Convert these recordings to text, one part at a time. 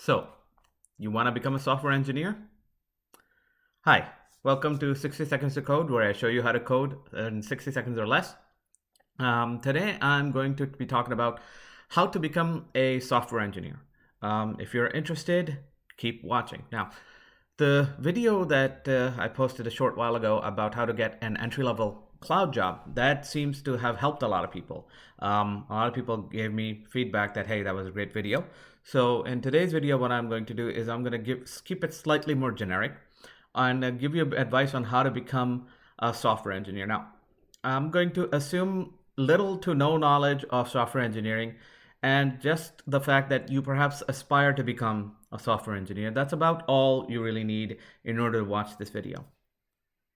So, you want to become a software engineer? Hi, welcome to 60 Seconds to Code, where I show you how to code in 60 seconds or less. Today, I'm going to be talking about how to become a software engineer. If you're interested, keep watching. Now, the video that I posted a short while ago about how to get an entry-level cloud job, that seems to have helped a lot of people. A lot of people gave me feedback that, hey, that was a great video. So in today's video, what I'm going to do is I'm going to keep it slightly more generic and give you advice on how to become a software engineer. Now, I'm going to assume little to no knowledge of software engineering and just the fact that you perhaps aspire to become a software engineer. That's about all you really need in order to watch this video.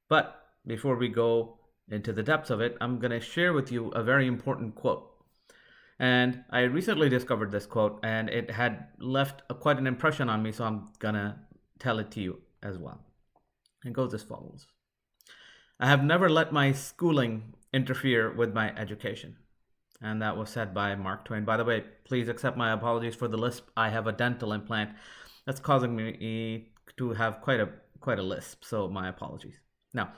But before we go into the depths of it, I'm going to share with you a very important quote. And I recently discovered this quote and it had left quite an impression on me, so I'm going to tell it to you as well. It goes as follows. I have never let my schooling interfere with my education. And that was said by Mark Twain. By the way, please accept my apologies for the lisp. I have a dental implant that's causing me to have quite a lisp, so my apologies. Now,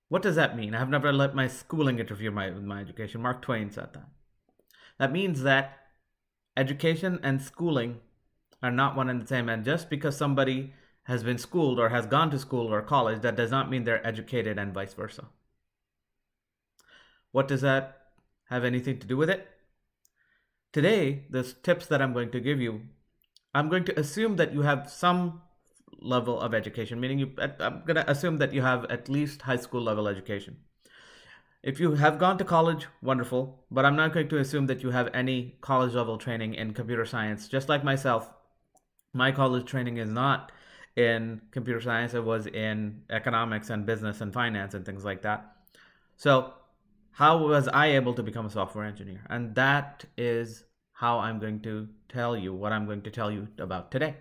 what does that mean? I have never let my schooling interfere with my education. Mark Twain said that. That means that education and schooling are not one and the same. And just because somebody has been schooled or has gone to school or college, that does not mean they're educated and vice versa. What does that have anything to do with it? Today, the tips that I'm going to give you, I'm going to assume that you have some level of education, meaning I'm going to assume that you have at least high school level education. If you have gone to college, wonderful, but I'm not going to assume that you have any college level training in computer science. Just like myself, my college training is not in computer science. It was in economics and business and finance and things like that. So how was I able to become a software engineer? And that is how I'm going to tell you what I'm going to tell you about today.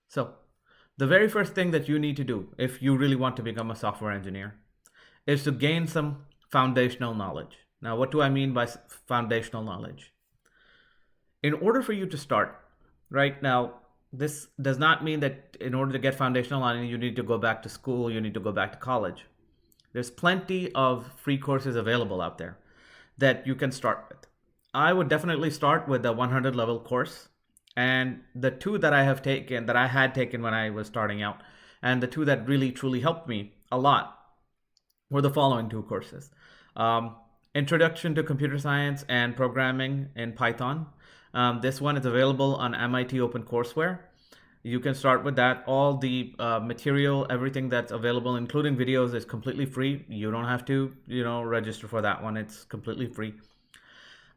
So the very first thing that you need to do if you really want to become a software engineer is to gain some foundational knowledge. Now, what do I mean by foundational knowledge? In order for you to start, right now, this does not mean that in order to get foundational knowledge, you need to go back to school, you need to go back to college. There's plenty of free courses available out there that you can start with. I would definitely start with the 100 level course. And the two that I had taken when I was starting out, and the two that really truly helped me a lot were the following two courses. Introduction to Computer Science and Programming in Python. This one is available on MIT OpenCourseWare. You can start with that. All the material, everything that's available, including videos, is completely free. You don't have to, register for that one. It's completely free.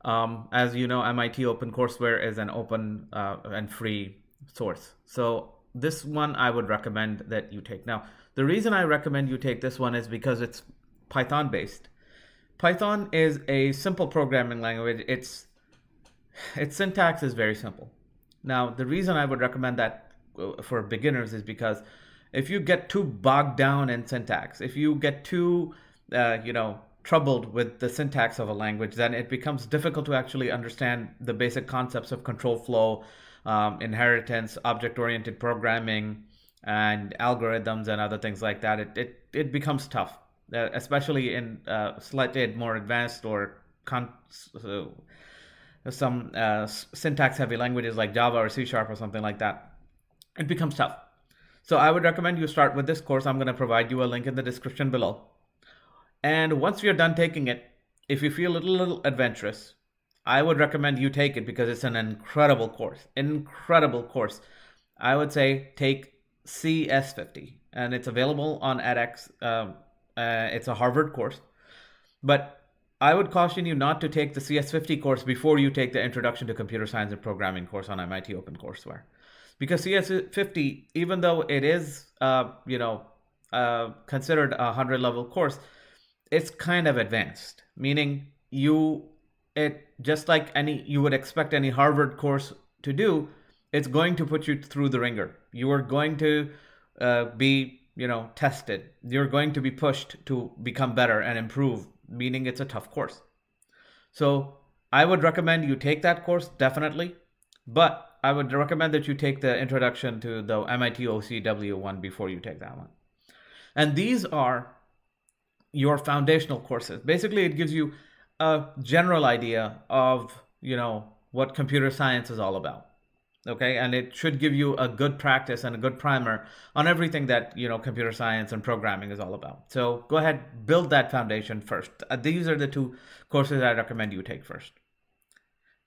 As you know, MIT OpenCourseWare is an open and free source. So this one I would recommend that you take. Now, the reason I recommend you take this one is because it's Python based. Python is a simple programming language. Its syntax is very simple. Now, the reason I would recommend that for beginners is because if you get too bogged down in syntax, if you get too, troubled with the syntax of a language, then it becomes difficult to actually understand the basic concepts of control flow, inheritance, object-oriented programming, and algorithms and other things like that. It becomes tough, especially in slightly more advanced or some syntax-heavy languages like Java or C# or something like that. It becomes tough. So I would recommend you start with this course. I'm going to provide you a link in the description below. And once you're done taking it, if you feel a little adventurous, I would recommend you take it because it's an incredible course. I would say take CS50, and it's available on edX. It's a Harvard course. But I would caution you not to take the CS50 course before you take the Introduction to Computer Science and Programming course on MIT OpenCourseWare. Because CS50, even though it is, considered a 100 level course, it's kind of advanced, meaning just like you would expect any Harvard course to do, it's going to put you through the ringer. You are going to be, tested. You're going to be pushed to become better and improve, meaning it's a tough course. So I would recommend you take that course, definitely. But I would recommend that you take the introduction to the MIT OCW one before you take that one. And these are your foundational courses. Basically, it gives you a general idea of, what computer science is all about. Okay, and it should give you a good practice and a good primer on everything that computer science and programming is all about. So go ahead, build that foundation first. These are the two courses I recommend you take first.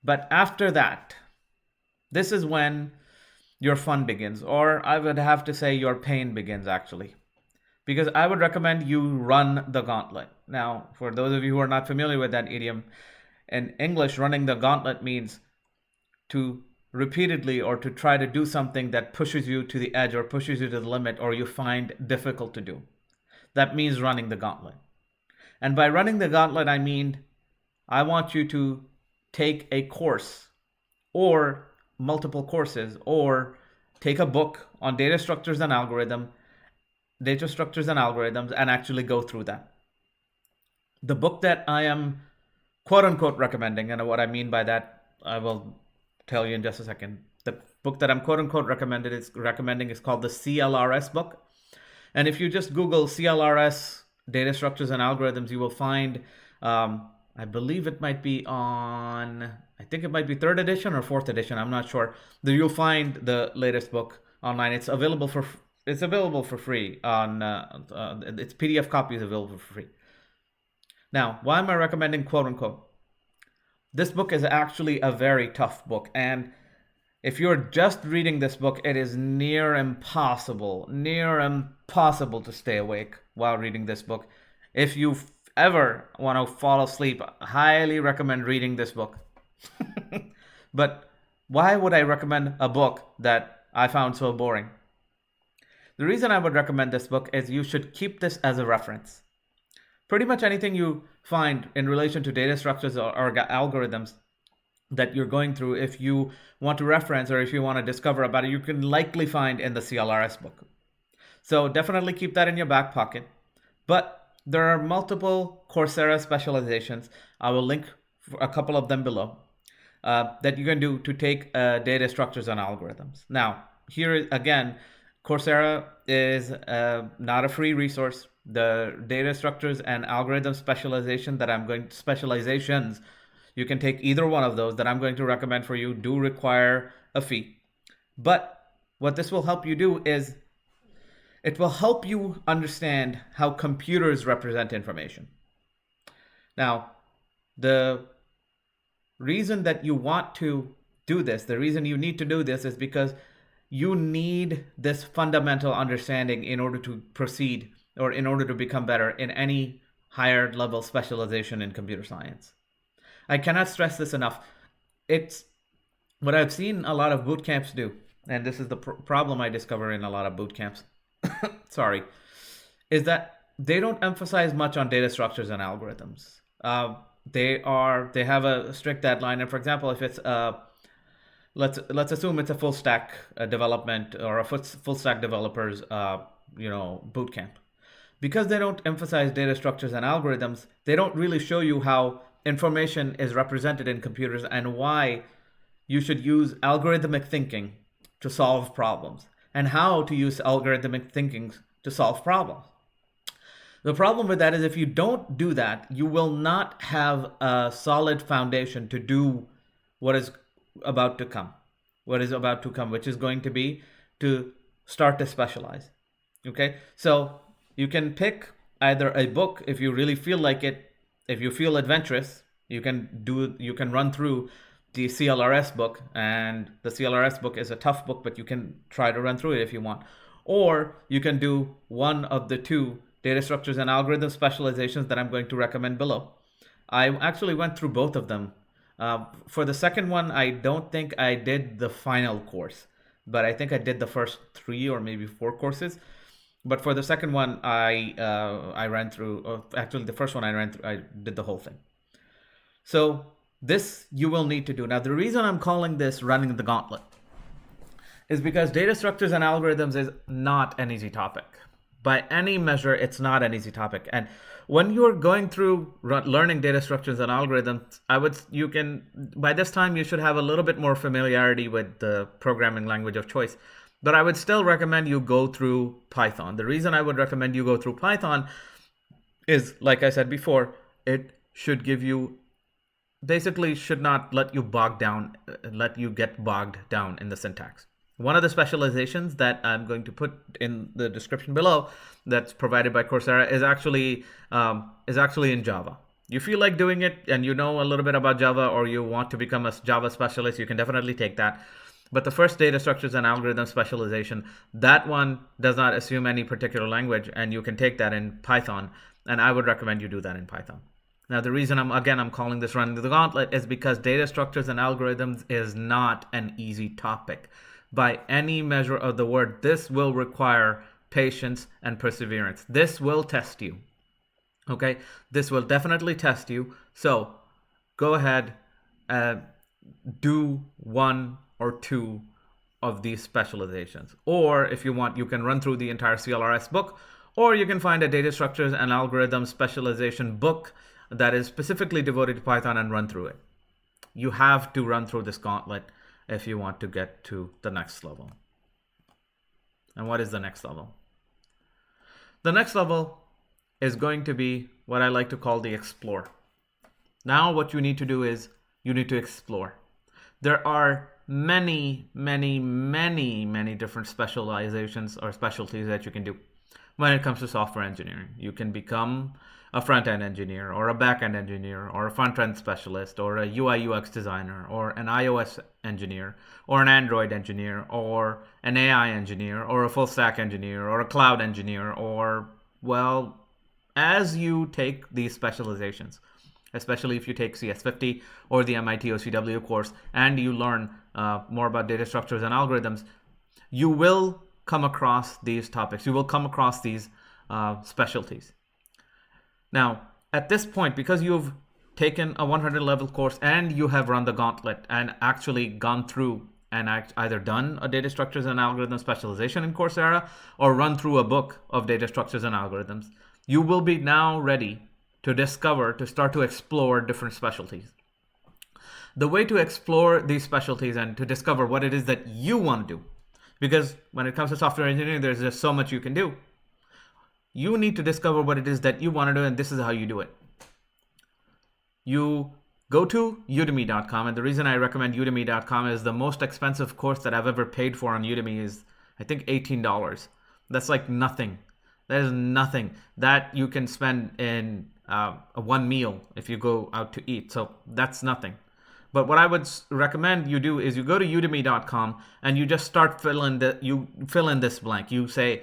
But after that, this is when your fun begins, or I would have to say your pain begins, actually, because I would recommend you run the gauntlet. Now, for those of you who are not familiar with that idiom, in English, running the gauntlet means to repeatedly or to try to do something that pushes you to the edge or pushes you to the limit or you find difficult to do. That means running the gauntlet. And by running the gauntlet, I mean I want you to take a course or multiple courses or take a book on data structures and algorithms and actually go through that. The book that I am quote unquote recommending, and what I mean by that, I will tell you in just a second. The book that I'm quote unquote recommending is called the CLRS book. And if you just Google CLRS data structures and algorithms, you will find, I believe it might be on, I think it might be 3rd edition or 4th edition. I'm not sure. You'll find the latest book online. It's available for free on its PDF copy is available for free. Now, why am I recommending quote unquote? This book is actually a very tough book, and if you're just reading this book, it is near impossible to stay awake while reading this book. If you ever want to fall asleep, I highly recommend reading this book. But why would I recommend a book that I found so boring? The reason I would recommend this book is you should keep this as a reference. Pretty much anything you find in relation to data structures or algorithms that you're going through, if you want to reference or if you want to discover about it, you can likely find in the CLRS book. So definitely keep that in your back pocket. But there are multiple Coursera specializations. I will link a couple of them below that you can do to take data structures and algorithms. Now, here again, Coursera is not a free resource. The data structures and algorithm specializations, you can take either one of those that I'm going to recommend for you, do require a fee. But what this will help you do is it will help you understand how computers represent information. Now, the reason that you want to do this, the reason you need to do this is because you need this fundamental understanding in order to proceed or in order to become better in any higher level specialization in computer science. I cannot stress this enough. It's what I've seen a lot of boot camps do, and this is the problem I discover in a lot of boot camps, is that they don't emphasize much on data structures and algorithms. They have a strict deadline, and for example, if it's let's assume it's a full stack development or a full stack developers boot camp. Because they don't emphasize data structures and algorithms, they don't really show you how information is represented in computers and why you should use algorithmic thinking to solve problems and how to use algorithmic thinking to solve problems. The problem with that is if you don't do that, you will not have a solid foundation to do what is about to come, which is going to be to start to specialize. Okay, so you can pick either a book if you really feel like it. If you feel adventurous, you can run through the CLRS book, and the CLRS book is a tough book, but you can try to run through it if you want. Or you can do one of the two data structures and algorithm specializations that I'm going to recommend below. I actually went through both of them. For the second one, I don't think I did the final course, but I think I did the first 3 or maybe 4 courses. But for the second one, I ran through, actually the first one I did the whole thing. So this you will need to do. Now, the reason I'm calling this running the gauntlet is because data structures and algorithms is not an easy topic. by any measure, it's not an easy topic. And when you're going through learning data structures and algorithms, by this time, you should have a little bit more familiarity with the programming language of choice. But I would still recommend you go through Python. The reason I would recommend you go through Python is, like I said before, it should give you, basically should not let you get bogged down in the syntax. One of the specializations that I'm going to put in the description below that's provided by Coursera is actually in Java. You feel like doing it and you know a little bit about Java, or you want to become a Java specialist, you can definitely take that. But the first data structures and algorithm specialization, that one does not assume any particular language, and you can take that in Python. And I would recommend you do that in Python. Now, the reason I'm calling this running the gauntlet is because data structures and algorithms is not an easy topic. By any measure of the word, this will require patience and perseverance. This will test you. Okay? This will definitely test you. So go ahead, do one or two of these specializations. Or if you want, you can run through the entire CLRS book, or you can find a data structures and algorithm specialization book that is specifically devoted to Python and run through it. You have to run through this gauntlet if you want to get to the next level. And what is the next level? The next level is going to be what I like to call the explore. Now what you need to do is you need to explore. There are many different specializations or specialties that you can do when it comes to software engineering. You can become a front-end engineer, or a back-end engineer, or a front-end specialist, or a UI UX designer, or an iOS engineer, or an Android engineer, or an AI engineer, or a full-stack engineer, or a cloud engineer, or, well, as you take these specializations, especially if you take CS50 or the MIT OCW course, and you learn more about data structures and algorithms, you will come across these topics. You will come across these specialties. Now, at this point, because you've taken a 100 level course and you have run the gauntlet and actually gone through and either done a data structures and algorithm specialization in Coursera or run through a book of data structures and algorithms, you will be now ready to start to explore different specialties. The way to explore these specialties and to discover what it is that you want to do, because when it comes to software engineering, there's just so much you can do. You need to discover what it is that you want to do, and this is how you do it. You go to udemy.com, and the reason I recommend udemy.com is the most expensive course that I've ever paid for on Udemy is, I think, $18. That's like nothing. That is nothing that you can spend in one meal if you go out to eat. So that's nothing. But what I would recommend you do is you go to udemy.com and you just start fill in this blank. You say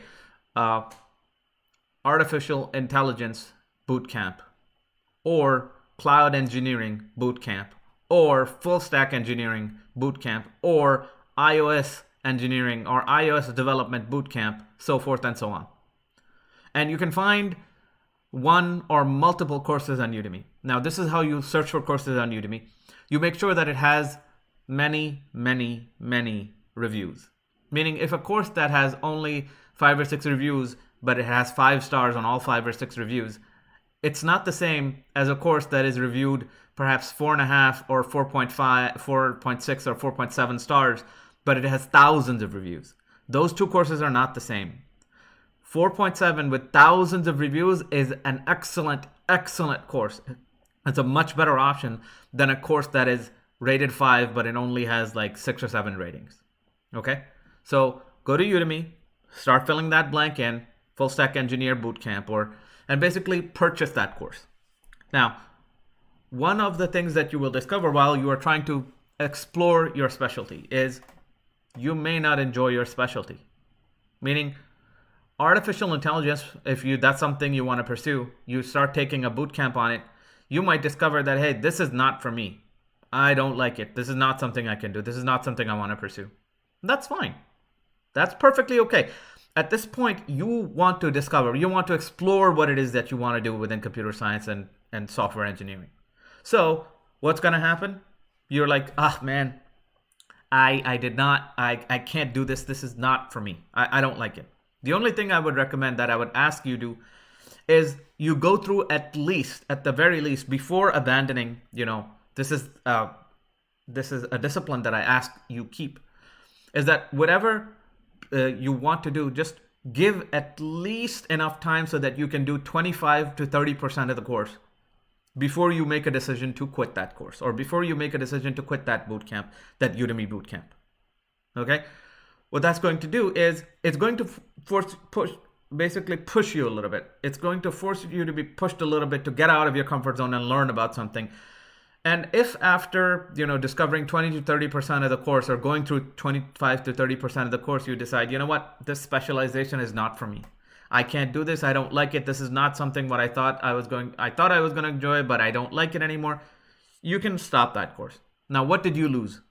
artificial intelligence bootcamp, or cloud engineering bootcamp, or full stack engineering bootcamp, or iOS engineering or iOS development bootcamp, so forth and so on. And you can find one or multiple courses on Udemy. Now, this is how you search for courses on Udemy. You make sure that it has many reviews. Meaning, if a course that has only 5 or 6 reviews, but it has 5 stars on all 5 or 6 reviews, it's not the same as a course that is reviewed perhaps 4.5 or 4.5, 4.6 or 4.7 stars, but it has thousands of reviews. Those two courses are not the same. 4.7 with thousands of reviews is an excellent course. It's a much better option than a course that is rated 5, but it only has like 6 or 7 ratings. Okay? So go to Udemy, start filling that blank in, Full Stack Engineer Bootcamp, and basically purchase that course. Now, one of the things that you will discover while you are trying to explore your specialty is you may not enjoy your specialty. Meaning, artificial intelligence, if that's something you want to pursue, you start taking a bootcamp on it, you might discover that, hey, this is not for me. I don't like it. This is not something I can do. This is not something I want to pursue. That's fine. That's perfectly okay. At this point, you want to discover, you want to explore what it is that you want to do within computer science and software engineering. So what's going to happen? You're like, man, I can't do this. This is not for me. I don't like it. The only thing I would recommend that I would ask you to is you go through at the very least, before abandoning, this is a discipline that I ask you keep, is that whatever you want to do, just give at least enough time so that you can do 25 to 30% of the course before you make a decision to quit that course, or before you make a decision to quit that bootcamp, that Udemy bootcamp. Okay? What that's going to do is it's going to basically push you a little bit. It's going to force you to be pushed a little bit to get out of your comfort zone and learn about something. And if after, discovering 20 to 30% of the course, or going through 25 to 30% of the course, you decide, you know what, this specialization is not for me. I can't do this. I don't like it. This is not something what I thought I was going to enjoy, but I don't like it anymore. You can stop that course. Now, what did you lose?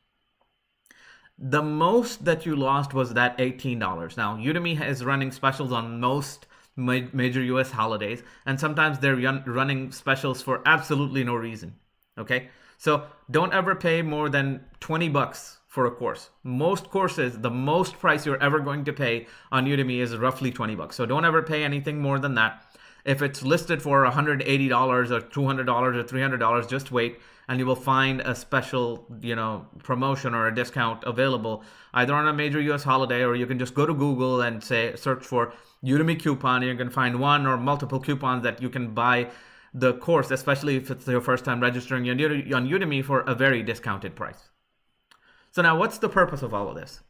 The most that you lost was that $18. Now, Udemy is running specials on most major US holidays, and sometimes they're running specials for absolutely no reason. Okay? So don't ever pay more than $20 for a course. Most courses, the most price you're ever going to pay on Udemy is roughly $20. So don't ever pay anything more than that. If it's listed for $180 or $200 or $300, just wait, and you will find a special, promotion or a discount available either on a major US holiday, or you can just go to Google and search for Udemy coupon. You can find one or multiple coupons that you can buy the course, especially if it's your first time registering on Udemy, for a very discounted price. So now, what's the purpose of all of this?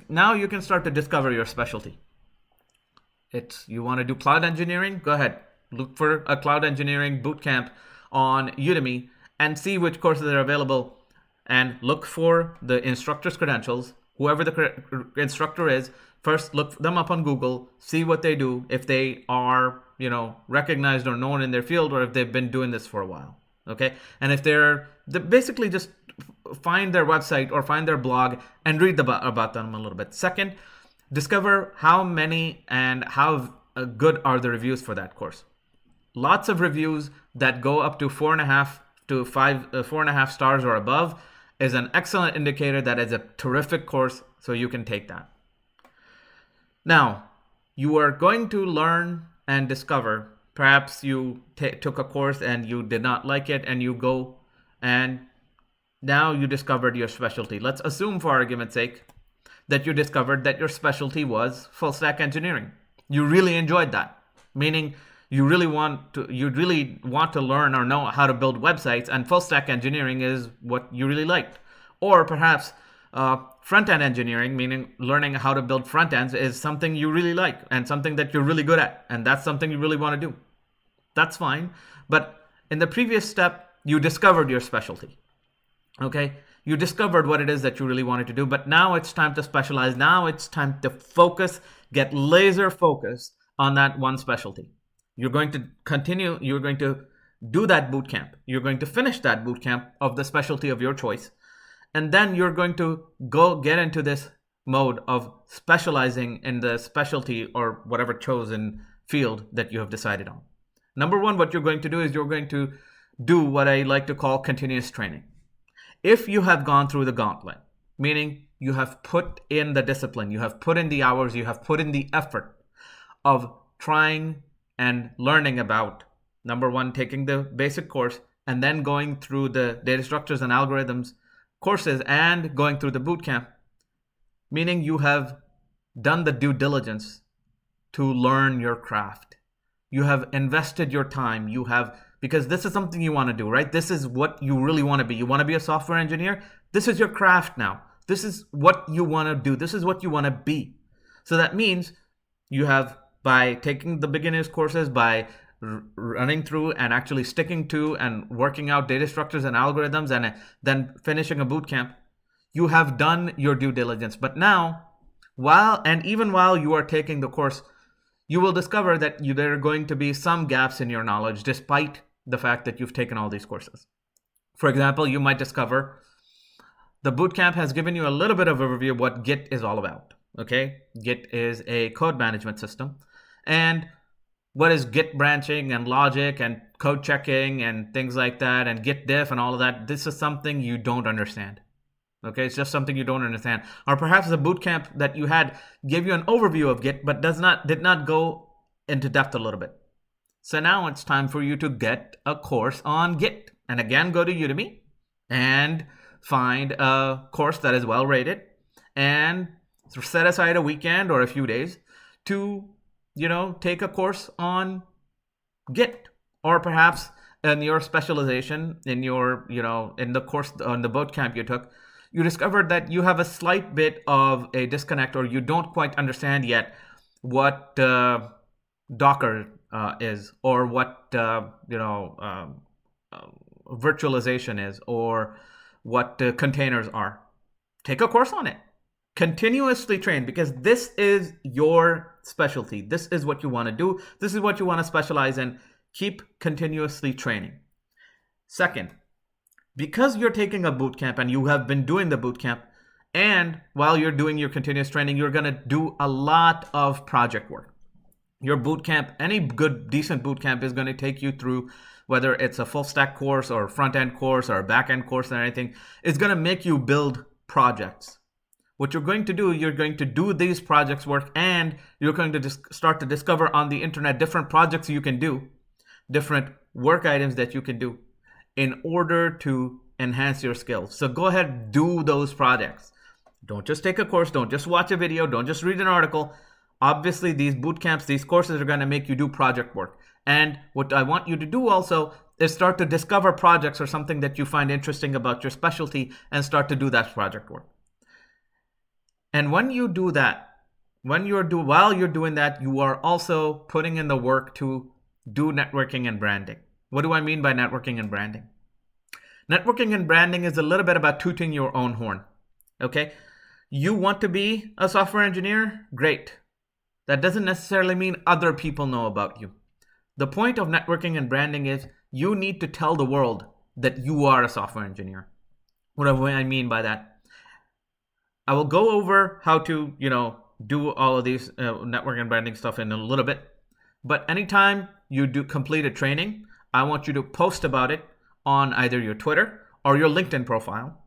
Now you can start to discover your specialty. You want to do cloud engineering? Go ahead. Look for a cloud engineering bootcamp on Udemy and see which courses are available, and look for the instructor's credentials. Whoever the instructor is, first look them up on Google, see what they do, if they are, recognized or known in their field, or if they've been doing this for a while. Okay? And if they're basically, just find their website or find their blog and read about them a little bit. Second, discover how many and how good are the reviews for that course. Lots of reviews that go up to 4.5 to 4.5 stars or above is an excellent indicator that it's a terrific course, so you can take that. Now, you are going to learn and discover, perhaps you took a course and you did not like it, and you go and now you discovered your specialty. Let's assume, for argument's sake, that you discovered that your specialty was full stack engineering. You really enjoyed that, meaning you really want to learn or know how to build websites, and full stack engineering is what you really liked. Or perhaps front-end engineering, meaning learning how to build front ends, is something you really like and something that you're really good at, and that's something you really want to do. That's fine. But in the previous step, you discovered your specialty. Okay? You discovered what it is that you really wanted to do, but now it's time to specialize. Now it's time to focus, get laser focused on that one specialty. You're going to continue, you're going to do that bootcamp. You're going to finish that bootcamp of the specialty of your choice. And then you're going to go get into this mode of specializing in the specialty or whatever chosen field that you have decided on. Number one, what you're going to do is you're going to do what I like to call continuous training. If you have gone through the gauntlet, meaning you have put in the discipline, you have put in the hours, you have put in the effort of trying and learning about, number one, taking the basic course, and then going through the data structures and algorithms courses, and going through the bootcamp, meaning you have done the due diligence to learn your craft. You have invested your time. Because this is something you want to do, right? This is what you really want to be. You want to be a software engineer? This is your craft now. This is what you want to do. This is what you want to be. So that means you have, by taking the beginners courses, by running through and actually sticking to and working out data structures and algorithms, and then finishing a bootcamp, you have done your due diligence. But now, even while you are taking the course, you will discover that there are going to be some gaps in your knowledge, despite the fact that you've taken all these courses. For example, you might discover the bootcamp has given you a little bit of a review of what Git is all about. Okay, Git is a code management system, and what is Git branching and logic and code checking and things like that, and Git diff and all of that? This is something you don't understand. Okay, it's just something you don't understand. Or perhaps the boot camp that you had gave you an overview of Git, but did not go into depth a little bit. So now it's time for you to get a course on Git. And again, go to Udemy and find a course that is well rated and set aside a weekend or a few days to, take a course on Git. Or perhaps in your specialization, in the course, on the boot camp you took, you discovered that you have a slight bit of a disconnect, or you don't quite understand yet what Docker is, or what virtualization is, or what containers are. Take a course on it. Continuously train, because this is your specialty. This is what you want to do. This is what you want to specialize in. Keep continuously training. Second, because you're taking a boot camp and you have been doing the boot camp, and while you're doing your continuous training, you're going to do a lot of project work. Your boot camp, any good, decent boot camp is going to take you through, whether it's a full stack course or front end course or a back end course or anything, it's going to make you build projects. What you're going to do, you're going to do these projects work, and you're going to start to discover on the internet different projects you can do, different work items that you can do in order to enhance your skills. So go ahead, do those projects. Don't just take a course, don't just watch a video, don't just read an article. Obviously, these boot camps, these courses are going to make you do project work. And what I want you to do also is start to discover projects or something that you find interesting about your specialty and start to do that project work. And when you do that, while you're doing that, you are also putting in the work to do networking and branding. What do I mean by networking and branding? Networking and branding is a little bit about tooting your own horn. Okay? You want to be a software engineer? Great. That doesn't necessarily mean other people know about you. The point of networking and branding is you need to tell the world that you are a software engineer. What do I mean by that? I will go over how to, do all of these network and branding stuff in a little bit. But anytime you do complete a training, I want you to post about it on either your Twitter or your LinkedIn profile.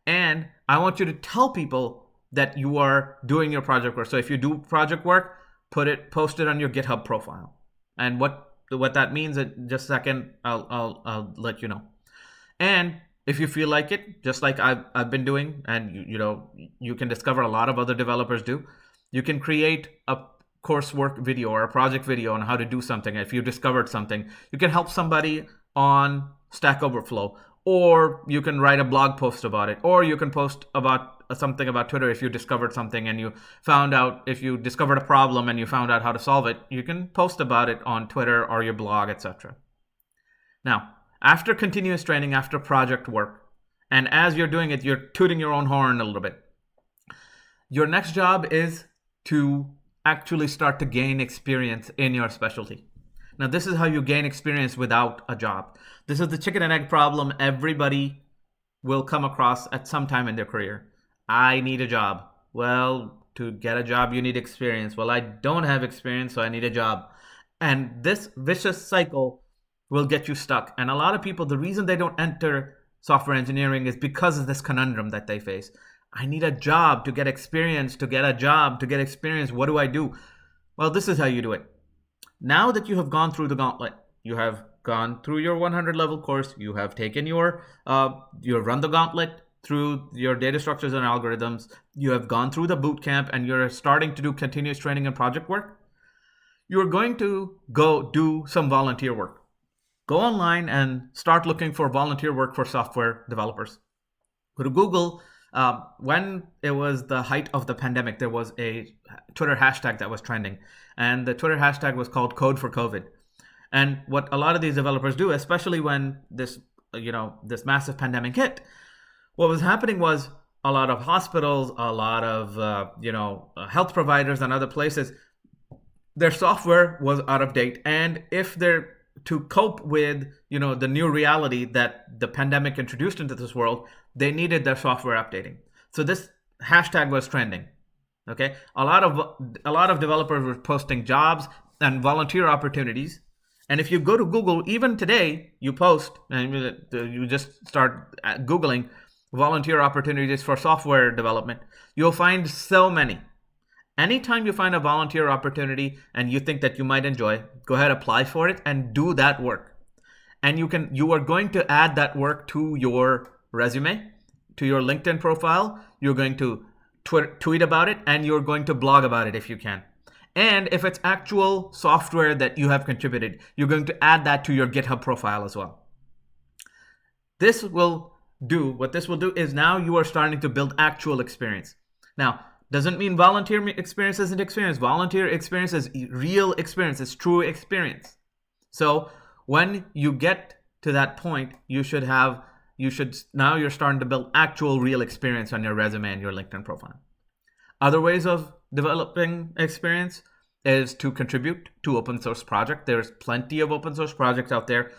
And I want you to tell people that you are doing your project work. So if you do project work, post it on your GitHub profile. And what that means, in just a second, I'll let you know. And if you feel like it, just like I've been doing, and you can discover a lot of other developers do, you can create a coursework video or a project video on how to do something. If you discovered something, you can help somebody on Stack Overflow, or you can write a blog post about it, or you can post about something about Twitter. If you discovered something and if you discovered a problem and you found out how to solve it, you can post about it on Twitter or your blog, etc. Now, after continuous training, after project work, and as you're doing it, you're tooting your own horn a little bit. Your next job is to actually start to gain experience in your specialty. Now, this is how you gain experience without a job. This is the chicken and egg problem everybody will come across at some time in their career. I need a job. Well, to get a job, you need experience. Well, I don't have experience, so I need a job. And this vicious cycle will get you stuck. And a lot of people, the reason they don't enter software engineering is because of this conundrum that they face. I need a job to get experience, to get a job, to get experience. What do I do? Well, this is how you do it. Now that you have gone through the gauntlet, you have gone through your 100 level course, you have taken you have run the gauntlet through your data structures and algorithms, you have gone through the boot camp, and you're starting to do continuous training and project work, you're going to go do some volunteer work. Go online and start looking for volunteer work for software developers. Go to Google. When it was the height of the pandemic, there was a Twitter hashtag that was trending, and the Twitter hashtag was called Code for COVID. And what a lot of these developers do, especially when this massive pandemic hit, what was happening was a lot of hospitals, a lot of health providers and other places, their software was out of date, and if they're to cope with the new reality that the pandemic introduced into this world, they needed their software updating. So this hashtag was trending. Okay, a lot of developers were posting jobs and volunteer opportunities. And if you go to Google, even today, you post and you just start Googling volunteer opportunities for software development, you'll find so many. Anytime you find a volunteer opportunity and you think that you might enjoy, go ahead, apply for it and do that work. And you are going to add that work to your resume, to your LinkedIn profile. You're going to tweet about it, and you're going to blog about it if you can. And if it's actual software that you have contributed, you're going to add that to your GitHub profile as well. What this will do is now you are starting to build actual experience. Now, doesn't mean volunteer experience isn't experience. Volunteer experience is real experience. It's true experience. So when you get to that point, now you're starting to build actual real experience on your resume and your LinkedIn profile. Other ways of developing experience is to contribute to open source project. There's plenty of open source projects out there.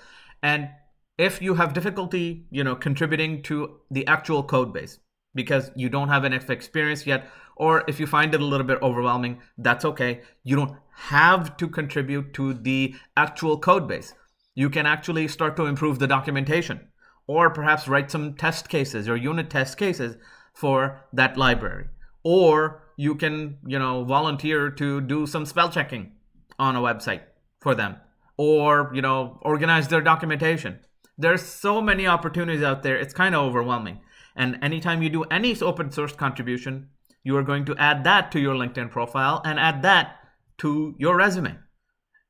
And if you have difficulty, contributing to the actual code base because you don't have enough experience yet, or if you find it a little bit overwhelming, that's okay. You don't have to contribute to the actual code base. You can actually start to improve the documentation, or perhaps write some test cases or unit test cases for that library. Or you can, volunteer to do some spell checking on a website for them, or, organize their documentation. There's so many opportunities out there. It's kind of overwhelming. And anytime you do any open source contribution, you are going to add that to your LinkedIn profile and add that to your resume.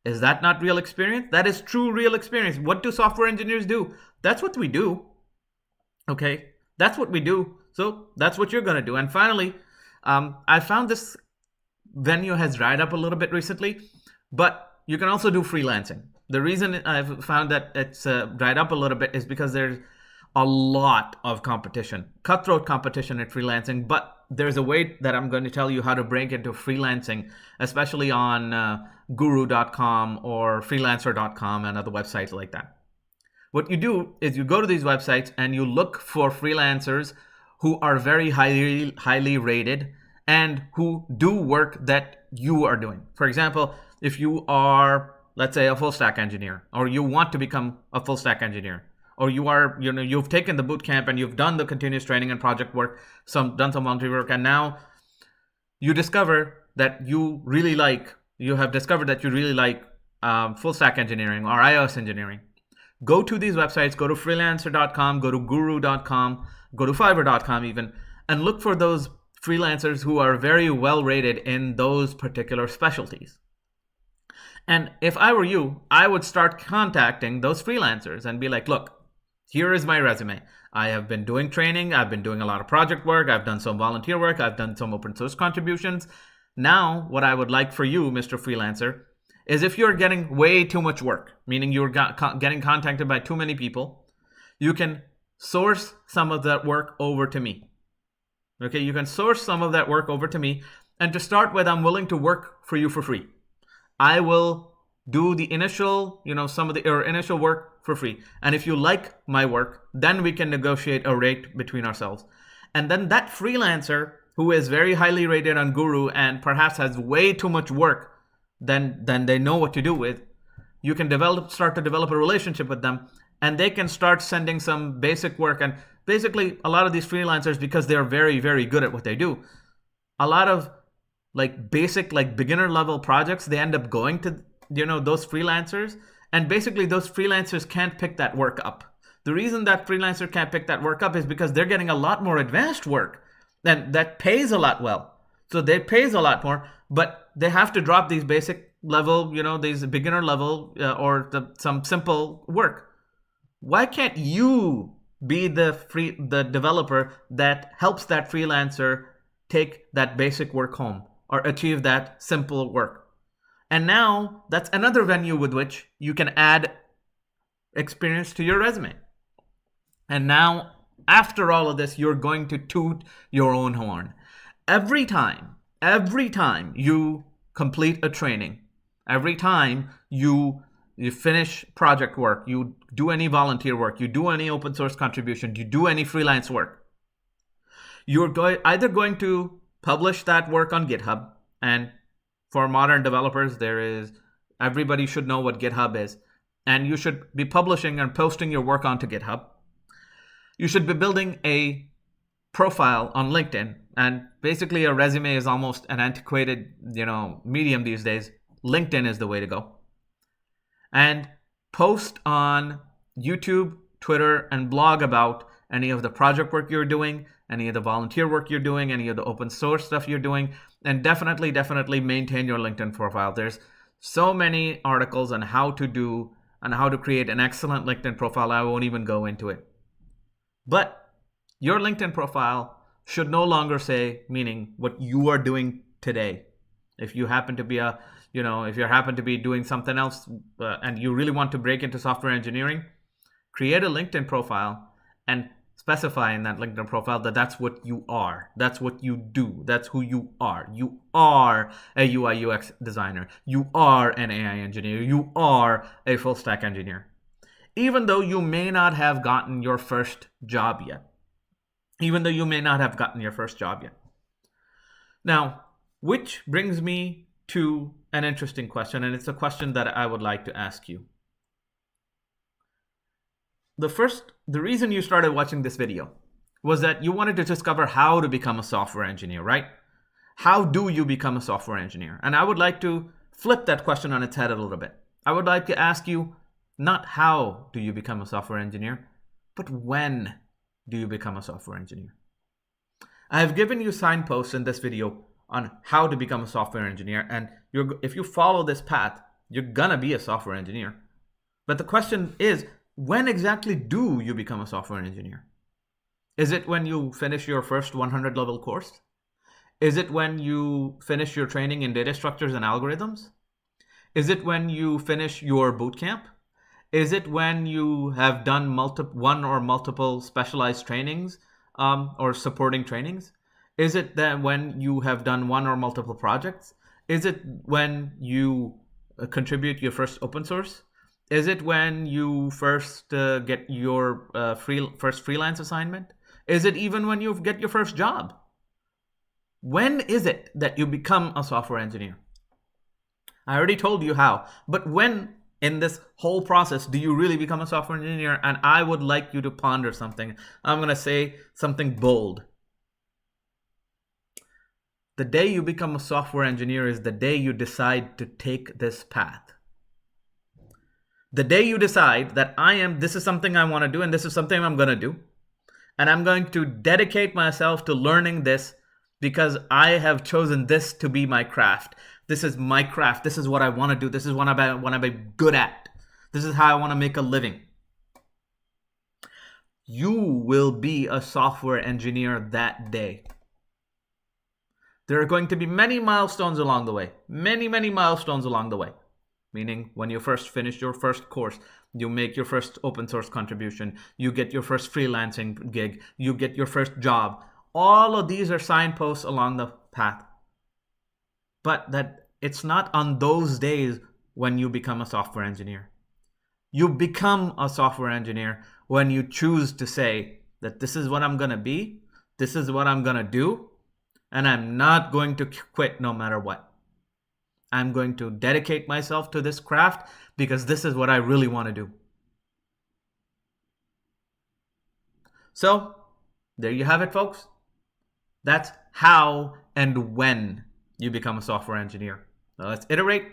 Is that not real experience? That is true real experience. What do software engineers do? That's what we do. Okay, that's what we do. So that's what you're going to do. And finally, I found this venue has dried up a little bit recently, but you can also do freelancing. The reason I've found that it's dried up a little bit is because there's a lot of competition, cutthroat competition at freelancing, but there's a way that I'm going to tell you how to break into freelancing, especially on guru.com or freelancer.com and other websites like that. What you do is you go to these websites and you look for freelancers who are very highly rated and who do work that you are doing. For example, if you are, let's say, a full stack engineer, or you want to become a full stack engineer, or you are, you've taken the boot camp and you've done the continuous training and project work, done some volunteer work, and now you discover that you really like full stack engineering or iOS engineering. Go to these websites, go to freelancer.com, go to guru.com, go to fiverr.com even, and look for those freelancers who are very well rated in those particular specialties. And if I were you, I would start contacting those freelancers and be like, look, here is my resume. I have been doing training. I've been doing a lot of project work. I've done some volunteer work. I've done some open source contributions. Now, what I would like for you, Mr. Freelancer, is if you're getting way too much work, meaning you're getting contacted by too many people, you can source some of that work over to me. Okay, you can source some of that work over to me. And to start with, I'm willing to work for you for free. I will do the initial, initial work for free. And if you like my work, then we can negotiate a rate between ourselves. And then that freelancer who is very highly rated on Guru and perhaps has way too much work than they know what to do with, you can start to develop a relationship with them, and they can start sending some basic work. And basically, a lot of these freelancers, because they're very, very good at what they do, a lot of basic, beginner level projects, they end up going to, those freelancers. And basically, those freelancers can't pick that work up. The reason that freelancer can't pick that work up is because they're getting a lot more advanced work that pays a lot well. So they pays a lot more, but they have to drop these basic level, these beginner level or some simple work. Why can't you be the developer that helps that freelancer take that basic work home or achieve that simple work? And now that's another venue with which you can add experience to your resume. And now, after all of this, you're going to toot your own horn. Every time you complete a training, every time you finish project work, you do any volunteer work, you do any open source contribution, you do any freelance work, you're either going to publish that work on GitHub. And for modern developers, everybody should know what GitHub is. And you should be publishing and posting your work onto GitHub. You should be building a profile on LinkedIn, and basically a resume is almost an antiquated, medium these days. LinkedIn is the way to go. And post on YouTube, Twitter, and blog about any of the project work you're doing, any of the volunteer work you're doing, any of the open source stuff you're doing, and definitely maintain your LinkedIn profile. There's so many articles on how to create an excellent LinkedIn profile. I won't even go into it. But your LinkedIn profile should no longer say, meaning what you are doing today. If you happen to be if you happen to be doing something else and you really want to break into software engineering, create a LinkedIn profile and specify in that LinkedIn profile that that's what you are. That's what you do. That's who you are. You are a UI UX designer. You are an AI engineer. You are a full stack engineer. Even though you may not have gotten your first job yet. Now, which brings me to an interesting question, and it's a question that I would like to ask you. The reason you started watching this video was that you wanted to discover how to become a software engineer, right? How do you become a software engineer? And I would like to flip that question on its head a little bit. I would like to ask you, not how do you become a software engineer, but when do you become a software engineer? I have given you signposts in this video on how to become a software engineer, and if you follow this path, you're gonna be a software engineer. But the question is, when exactly do you become a software engineer? Is it when you finish your first 100 level course? Is it when you finish your training in data structures and algorithms? Is it when you finish your boot camp? Is it when you have done one or multiple specialized trainings or supporting trainings? Is it that when you have done one or multiple projects? Is it when you contribute your first open source? Is it when you first get your first freelance assignment? Is it even when you get your first job? When is it that you become a software engineer? I already told you how, but when in this whole process do you really become a software engineer? And I would like you to ponder something. I'm going to say something bold. The day you become a software engineer is the day you decide to take this path. The day you decide that this is something I want to do and this is something I'm going to do. And I'm going to dedicate myself to learning this because I have chosen this to be my craft. This is my craft. This is what I want to do. This is what I want to be good at. This is how I want to make a living. You will be a software engineer that day. There are going to be many milestones along the way. Many milestones along the way. Meaning when you first finish your first course, you make your first open source contribution, you get your first freelancing gig, you get your first job. All of these are signposts along the path. But that it's not on those days when you become a software engineer. You become a software engineer when you choose to say that this is what I'm going to be, this is what I'm going to do, and I'm not going to quit no matter what. I'm going to dedicate myself to this craft because this is what I really want to do. So, there you have it, folks. That's how and when you become a software engineer. So let's iterate.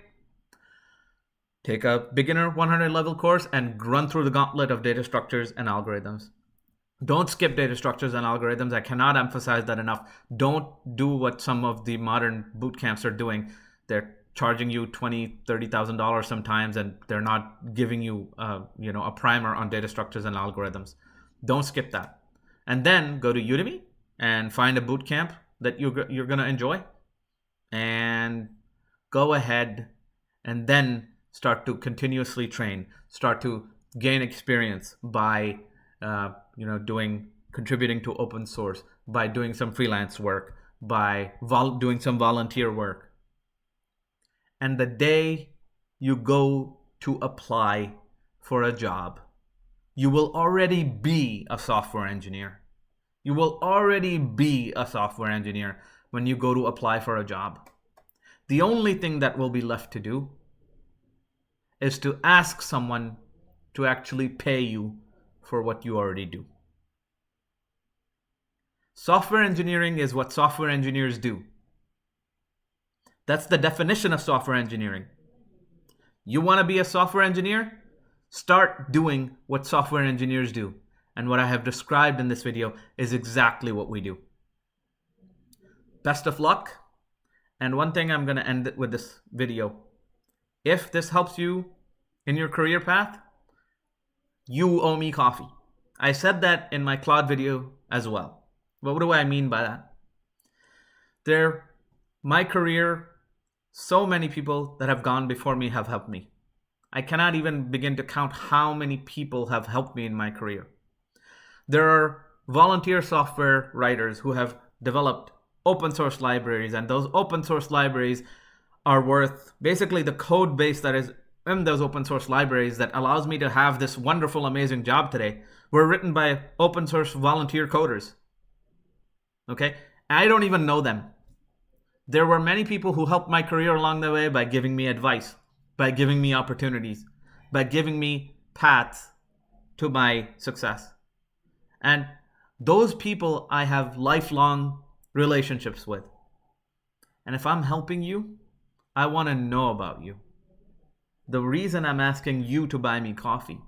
Take a beginner 100 level course and run through the gauntlet of data structures and algorithms. Don't skip data structures and algorithms. I cannot emphasize that enough. Don't do what some of the modern boot camps are doing. They're charging you $20,000, $30,000 sometimes, and they're not giving you, a primer on data structures and algorithms. Don't skip that. And then go to Udemy and find a boot camp that you're going to enjoy, and go ahead and then start to continuously train, start to gain experience by, contributing to open source, by doing some freelance work, by doing some volunteer work. And the day you go to apply for a job, you will already be a software engineer. You will already be a software engineer when you go to apply for a job. The only thing that will be left to do is to ask someone to actually pay you for what you already do. Software engineering is what software engineers do. That's the definition of software engineering. You want to be a software engineer? Start doing what software engineers do. And what I have described in this video is exactly what we do. Best of luck. And one thing I'm going to end with this video. If this helps you in your career path, you owe me coffee. I said that in my Claude video as well. But what do I mean by that? My career, so many people that have gone before me have helped me. I cannot even begin to count how many people have helped me in my career. There are volunteer software writers who have developed open source libraries, and those open source libraries are worth basically the code base that is in those open source libraries that allows me to have this wonderful, amazing job today were written by open source volunteer coders. Okay? I don't even know them. There were many people who helped my career along the way by giving me advice, by giving me opportunities, by giving me paths to my success. And those people I have lifelong relationships with. And if I'm helping you, I want to know about you. The reason I'm asking you to buy me coffee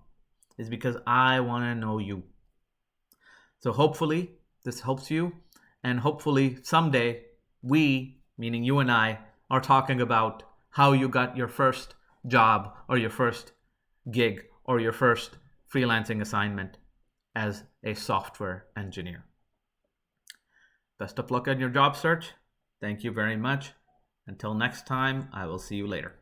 is because I want to know you. So hopefully this helps you, and hopefully someday we, meaning you and I, are talking about how you got your first job or your first gig or your first freelancing assignment as a software engineer. Best of luck on your job search. Thank you very much. Until next time, I will see you later.